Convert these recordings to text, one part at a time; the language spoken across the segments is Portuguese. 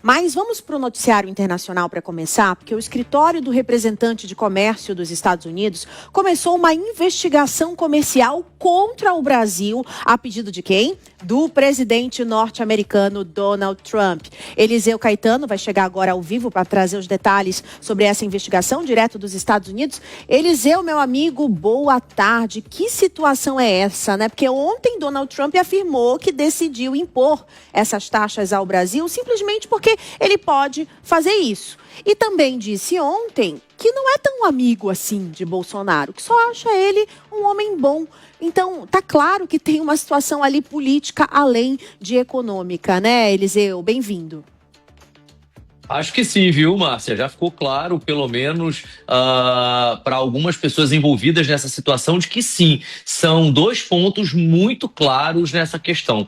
Mas vamos para o noticiário internacional para começar, porque o escritório do representante de comércio dos Estados Unidos começou uma investigação comercial contra o Brasil, a pedido de quem? Do presidente norte-americano Donald Trump. Eliseu Caetano vai chegar agora ao vivo para trazer os detalhes sobre essa investigação direto dos Estados Unidos. Eliseu, meu amigo, boa tarde. Que situação é essa, né? Porque ontem Donald Trump afirmou que decidiu impor essas taxas ao Brasil simplesmente porque ele pode fazer isso. E também disse ontem que não é tão amigo assim de Bolsonaro, que só acha ele um homem bom. Então, tá claro que tem uma situação ali política além de econômica, né, Eliseu? Bem-vindo. Acho que sim, viu, Márcia? Já ficou claro, pelo menos para algumas pessoas envolvidas nessa situação, de que sim, são dois pontos muito claros nessa questão.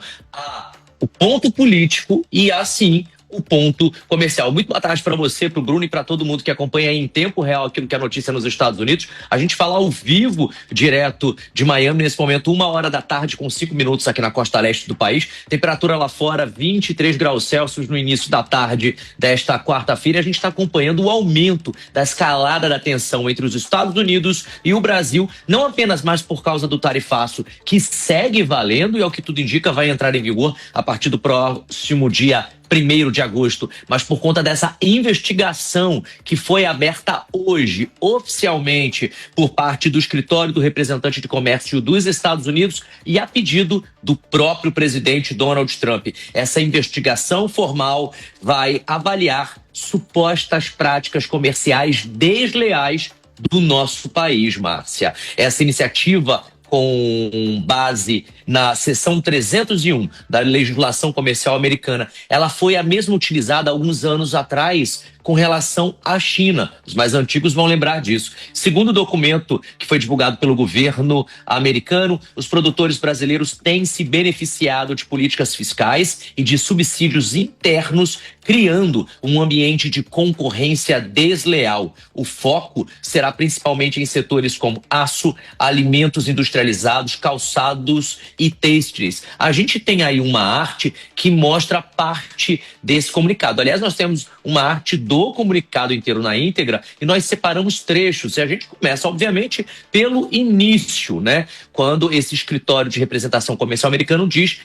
O ponto político e, assim, o ponto comercial. Muito boa tarde para você, para o Bruno e para todo mundo que acompanha em tempo real aquilo que é notícia nos Estados Unidos. A gente fala ao vivo, direto de Miami, nesse momento, 1h da tarde, com 5 minutos aqui na costa leste do país. Temperatura lá fora, 23 graus Celsius no início da tarde desta quarta-feira. A gente está acompanhando o aumento da escalada da tensão entre os Estados Unidos e o Brasil, não apenas mais por causa do tarifaço, que segue valendo e, ao que tudo indica, vai entrar em vigor a partir do próximo dia 1º de agosto, mas por conta dessa investigação que foi aberta hoje, oficialmente, por parte do escritório do representante de comércio dos Estados Unidos e a pedido do próprio presidente Donald Trump. Essa investigação formal vai avaliar supostas práticas comerciais desleais do nosso país, Márcia. Essa iniciativa, com base na seção 301 da legislação comercial americana, ela foi a mesma utilizada há alguns anos atrás com relação à China. Os mais antigos vão lembrar disso. Segundo o documento que foi divulgado pelo governo americano, os produtores brasileiros têm se beneficiado de políticas fiscais e de subsídios internos, criando um ambiente de concorrência desleal. O foco será principalmente em setores como aço, alimentos industrializados, calçados e têxteis. A gente tem aí uma arte que mostra parte desse comunicado. Aliás, nós temos uma arte do comunicado inteiro na íntegra e nós separamos trechos. E a gente começa, obviamente, pelo início, né? Quando esse escritório de representação comercial americano diz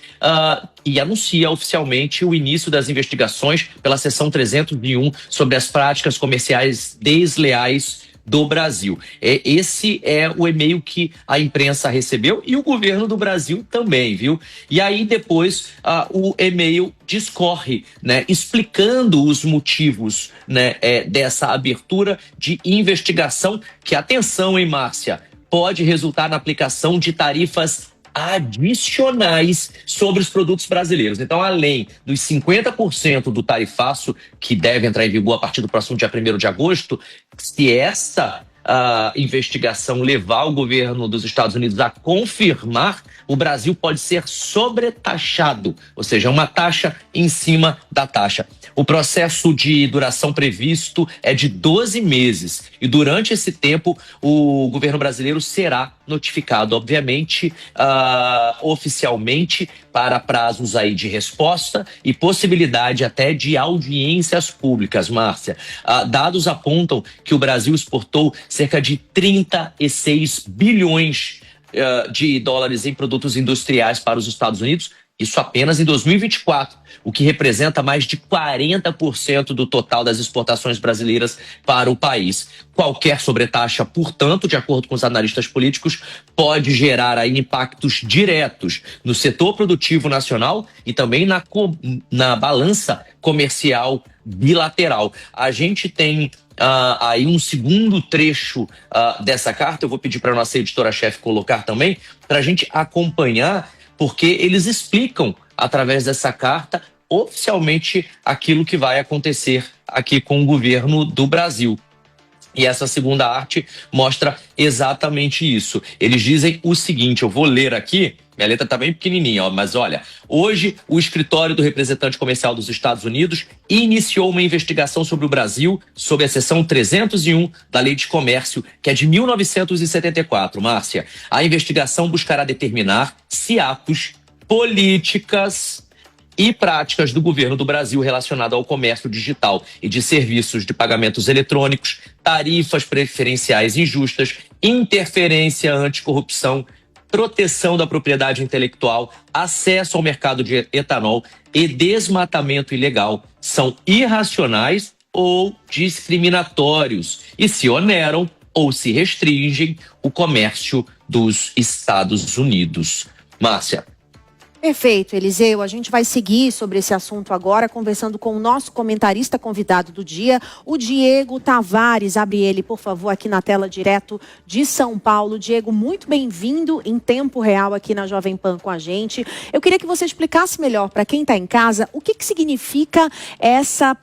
e anuncia oficialmente o início das investigações pela seção 301 sobre as práticas comerciais desleais do Brasil. Esse é o e-mail que a imprensa recebeu e o governo do Brasil também, viu? E aí depois o e-mail discorre, né, explicando os motivos, né, dessa abertura de investigação que, atenção, hein, Márcia, pode resultar na aplicação de tarifas adicionais sobre os produtos brasileiros. Então, além dos 50% do tarifaço que deve entrar em vigor a partir do próximo dia 1º de agosto, se essa investigação levar o governo dos Estados Unidos a confirmar, o Brasil pode ser sobretaxado, ou seja, uma taxa em cima da taxa. O processo de duração previsto é de 12 meses e durante esse tempo o governo brasileiro será notificado, obviamente, oficialmente, para prazos aí de resposta e possibilidade até de audiências públicas, Márcia. Dados apontam que o Brasil exportou cerca de 36 bilhões de dólares em produtos industriais para os Estados Unidos, isso apenas em 2024, o que representa mais de 40% do total das exportações brasileiras para o país. Qualquer sobretaxa, portanto, de acordo com os analistas políticos, pode gerar aí impactos diretos no setor produtivo nacional e também na balança comercial bilateral. A gente tem aí um segundo trecho dessa carta, eu vou pedir para a nossa editora-chefe colocar também, para a gente acompanhar, porque eles explicam, através dessa carta, oficialmente aquilo que vai acontecer aqui com o governo do Brasil. E essa segunda arte mostra exatamente isso. Eles dizem o seguinte, eu vou ler aqui, minha letra está bem pequenininha, mas olha, hoje o escritório do representante comercial dos Estados Unidos iniciou uma investigação sobre o Brasil, sob a seção 301 da Lei de Comércio, que é de 1974, Márcia. A investigação buscará determinar se atos, políticas e práticas do governo do Brasil relacionadas ao comércio digital e de serviços de pagamentos eletrônicos, tarifas preferenciais injustas, interferência anticorrupção, proteção da propriedade intelectual, acesso ao mercado de etanol e desmatamento ilegal são irracionais ou discriminatórios e se oneram ou se restringem o comércio dos Estados Unidos. Márcia. Perfeito, Eliseu. A gente vai seguir sobre esse assunto agora, conversando com o nosso comentarista convidado do dia, o Diego Tavares. Abre ele, por favor, aqui na tela, direto de São Paulo. Diego, muito bem-vindo em tempo real aqui na Jovem Pan com a gente. Eu queria que você explicasse melhor para quem está em casa o que significa essa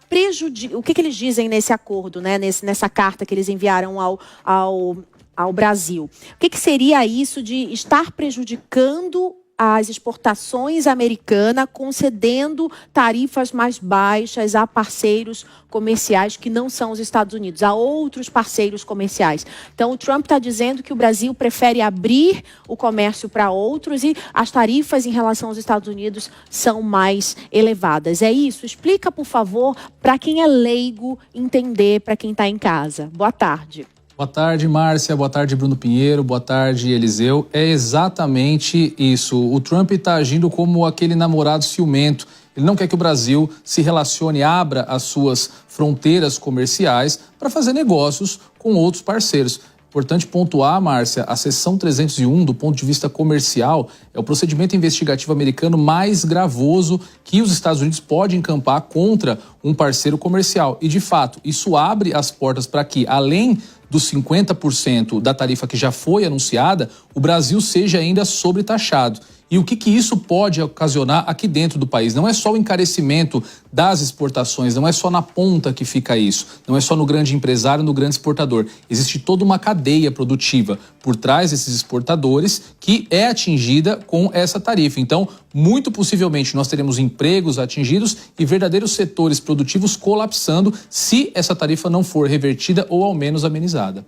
o que eles dizem nesse acordo, né? Nessa carta que eles enviaram ao Brasil. O que seria isso de estar prejudicando as exportações americanas, concedendo tarifas mais baixas a parceiros comerciais que não são os Estados Unidos, a outros parceiros comerciais. Então, o Trump está dizendo que o Brasil prefere abrir o comércio para outros e as tarifas em relação aos Estados Unidos são mais elevadas. É isso? Explica, por favor, para quem é leigo entender, para quem está em casa. Boa tarde. Boa tarde, Márcia. Boa tarde, Bruno Pinheiro. Boa tarde, Eliseu. É exatamente isso. O Trump está agindo como aquele namorado ciumento. Ele não quer que o Brasil se relacione, abra as suas fronteiras comerciais para fazer negócios com outros parceiros. Importante pontuar, Márcia, a seção 301, do ponto de vista comercial, é o procedimento investigativo americano mais gravoso que os Estados Unidos podem encampar contra um parceiro comercial. E, de fato, isso abre as portas para que, além dos 50% da tarifa que já foi anunciada, o Brasil seja ainda sobretaxado. E o que isso pode ocasionar aqui dentro do país? Não é só o encarecimento das exportações, não é só na ponta que fica isso, não é só no grande empresário, no grande exportador. Existe toda uma cadeia produtiva por trás desses exportadores que é atingida com essa tarifa. Então, muito possivelmente, nós teremos empregos atingidos e verdadeiros setores produtivos colapsando se essa tarifa não for revertida ou ao menos amenizada.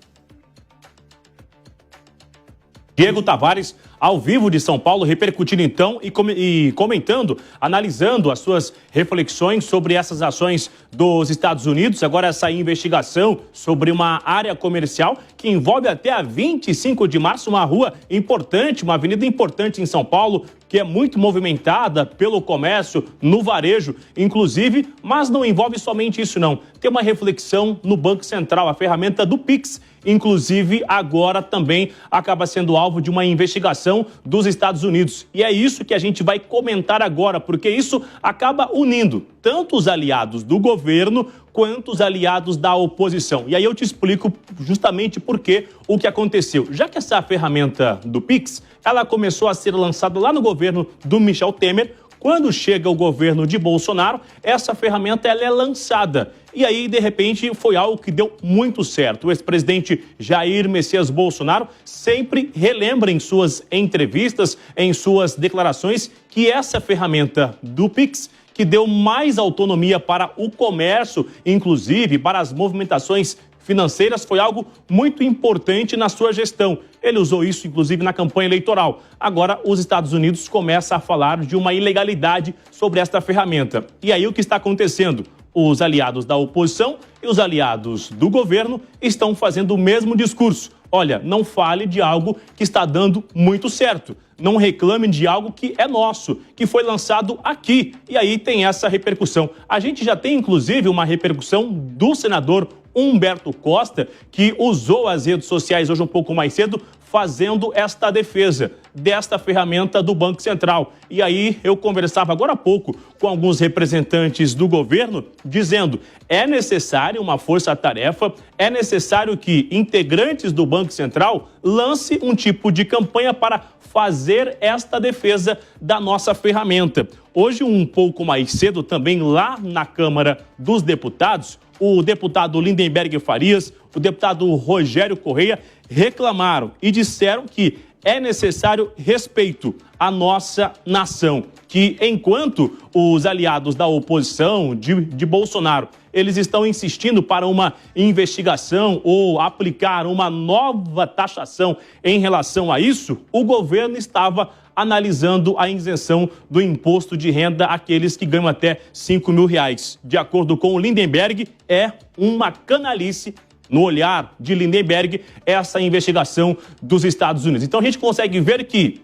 Diego Tavares, ao vivo de São Paulo, repercutindo então e comentando, analisando as suas reflexões sobre essas ações dos Estados Unidos. Agora essa investigação sobre uma área comercial que envolve até a 25 de março, uma rua importante, uma avenida importante em São Paulo, que é muito movimentada pelo comércio, no varejo, inclusive, mas não envolve somente isso não. Tem uma reflexão no Banco Central, a ferramenta do Pix, inclusive agora também acaba sendo alvo de uma investigação dos Estados Unidos. E é isso que a gente vai comentar agora, porque isso acaba unindo tanto os aliados do governo quanto os aliados da oposição. E aí eu te explico justamente por que o que aconteceu. Já que essa ferramenta do Pix, ela começou a ser lançada lá no governo do Michel Temer, quando chega o governo de Bolsonaro, essa ferramenta ela é lançada. E aí, de repente, foi algo que deu muito certo. O ex-presidente Jair Messias Bolsonaro sempre relembra em suas entrevistas, em suas declarações, que essa ferramenta do Pix, que deu mais autonomia para o comércio, inclusive para as movimentações financeiras, foi algo muito importante na sua gestão. Ele usou isso, inclusive, na campanha eleitoral. Agora, os Estados Unidos começam a falar de uma ilegalidade sobre esta ferramenta. E aí, o que está acontecendo? Os aliados da oposição e os aliados do governo estão fazendo o mesmo discurso. Olha, não fale de algo que está dando muito certo. Não reclame de algo que é nosso, que foi lançado aqui. E aí tem essa repercussão. A gente já tem, inclusive, uma repercussão do senador Humberto Costa, que usou as redes sociais hoje um pouco mais cedo, fazendo esta defesa desta ferramenta do Banco Central. E aí eu conversava agora há pouco com alguns representantes do governo, dizendo é necessário uma força-tarefa, é necessário que integrantes do Banco Central lance um tipo de campanha para fazer esta defesa da nossa ferramenta. Hoje, um pouco mais cedo, também lá na Câmara dos Deputados, o deputado Lindenberg Farias, o deputado Rogério Correia reclamaram e disseram que é necessário respeito à nossa nação, que enquanto os aliados da oposição de Bolsonaro, eles estão insistindo para uma investigação ou aplicar uma nova taxação em relação a isso, o governo estava analisando a isenção do imposto de renda àqueles que ganham até R$5 mil. De acordo com o Lindenberg, é uma canalice, no olhar de Lindenberg, essa investigação dos Estados Unidos. Então a gente consegue ver que,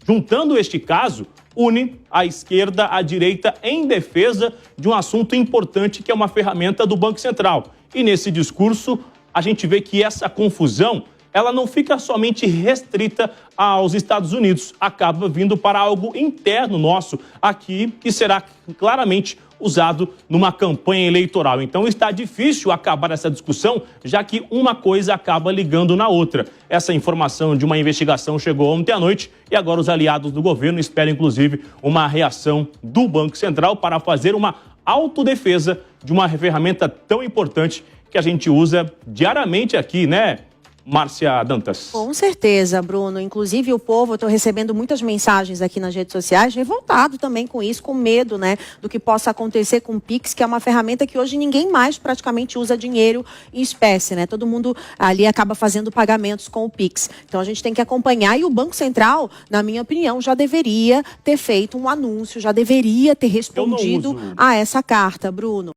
juntando este caso, une a esquerda à direita em defesa de um assunto importante que é uma ferramenta do Banco Central. E nesse discurso, a gente vê que essa confusão, ela não fica somente restrita aos Estados Unidos, acaba vindo para algo interno nosso aqui, que será claramente usado numa campanha eleitoral. Então está difícil acabar essa discussão, já que uma coisa acaba ligando na outra. Essa informação de uma investigação chegou ontem à noite e agora os aliados do governo esperam, inclusive, uma reação do Banco Central para fazer uma autodefesa de uma ferramenta tão importante que a gente usa diariamente aqui, né, Márcia Dantas? Com certeza, Bruno. Inclusive o povo, eu estou recebendo muitas mensagens aqui nas redes sociais, revoltado também com isso, com medo, né, do que possa acontecer com o Pix, que é uma ferramenta que hoje ninguém mais praticamente usa dinheiro em espécie, né? Todo mundo ali acaba fazendo pagamentos com o Pix. Então a gente tem que acompanhar e o Banco Central, na minha opinião, já deveria ter feito um anúncio, já deveria ter respondido a essa carta, Bruno.